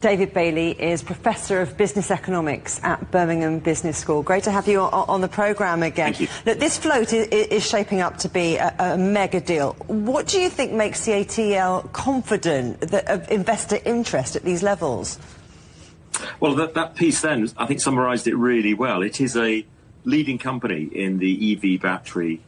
David Bailey is Professor of Business Economics at Birmingham Business School. Great to have you on the programme again. Thank you. Look, this float is shaping up to be a mega deal. What do you think makes CATL confident of investor interest at these levels? Well, that piece then, I think, summarised it really well. It is a leading company in the EV battery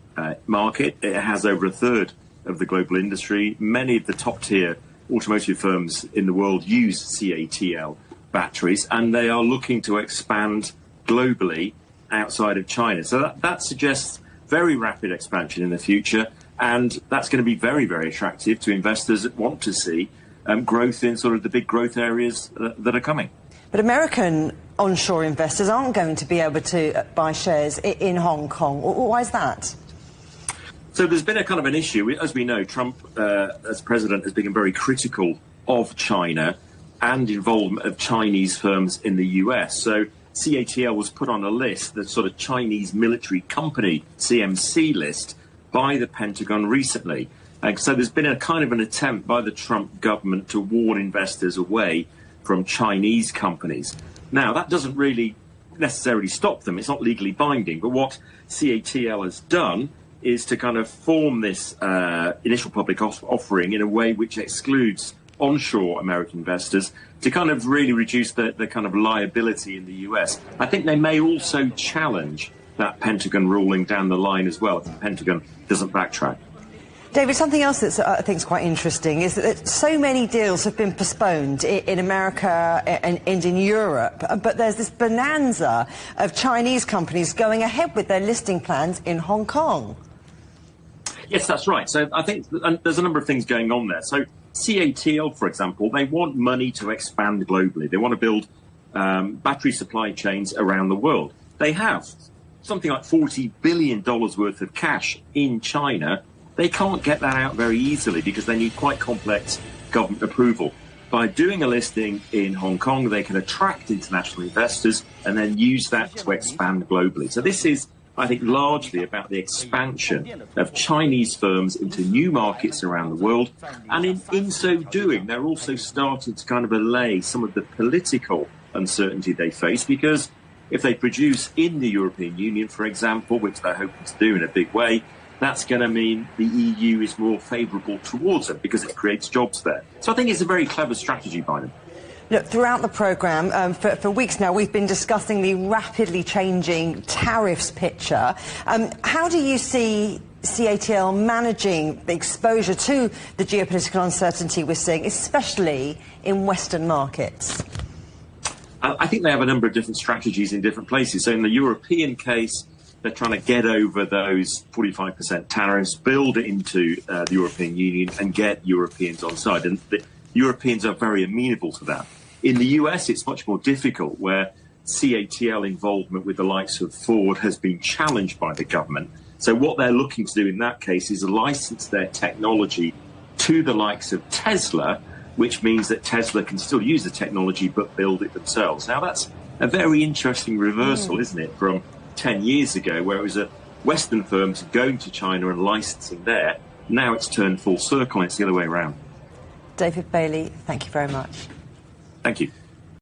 market. It has over a third of the global industry. Many of the top-tier automotive firms in the world use CATL batteries, and they are looking to expand globally outside of China. So that suggests very rapid expansion in the future, and that's going to be very, very attractive to investors that want to see growth in sort of the big growth areas that are coming. But American onshore investors aren't going to be able to buy shares in Hong Kong. Why is that? So there's been a kind of an issue. As we know, Trump, as president, has been very critical of China and involvement of Chinese firms in the US. So CATL was put on a list, the sort of Chinese military company, CMC list, by the Pentagon recently. And so there's been a kind of an attempt by the Trump government to warn investors away from Chinese companies. Now, that doesn't really necessarily stop them. It's not legally binding. But what CATL has done is to kind of form this initial public offering in a way which excludes onshore American investors to kind of really reduce the kind of liability in the US. I think they may also challenge that Pentagon ruling down the line as well if the Pentagon doesn't backtrack. David, something else that I think is quite interesting is that so many deals have been postponed in America and in Europe, but there's this bonanza of Chinese companies going ahead with their listing plans in Hong Kong. Yes, that's right. So I think there's a number of things going on there. So CATL, for example, they want money to expand globally. They want to build battery supply chains around the world. They have something like $40 billion worth of cash in China. They can't get that out very easily because they need quite complex government approval. By doing a listing in Hong Kong, they can attract international investors and then use that to expand globally. So this is, I think, largely about the expansion of Chinese firms into new markets around the world. And in so doing, they're also starting to kind of allay some of the political uncertainty they face, because if they produce in the European Union, for example, which they're hoping to do in a big way, that's going to mean the EU is more favourable towards them because it creates jobs there. So I think it's a very clever strategy by them. Look, throughout the programme, for weeks now, we've been discussing the rapidly changing tariffs picture. How do you see CATL managing the exposure to the geopolitical uncertainty we're seeing, especially in Western markets? I think they have a number of different strategies in different places. So in the European case, they're trying to get over those 45% tariffs, build it into the European Union and get Europeans on side. And the Europeans are very amenable to that. In the US, it's much more difficult, where CATL involvement with the likes of Ford has been challenged by the government. So what they're looking to do in that case is license their technology to the likes of Tesla, which means that Tesla can still use the technology but build it themselves. Now, that's a very interesting reversal, isn't it, from 10 years ago, where it was Western firms going to China and licensing there. Now it's turned full circle and it's the other way around. David Bailey, thank you very much. Thank you.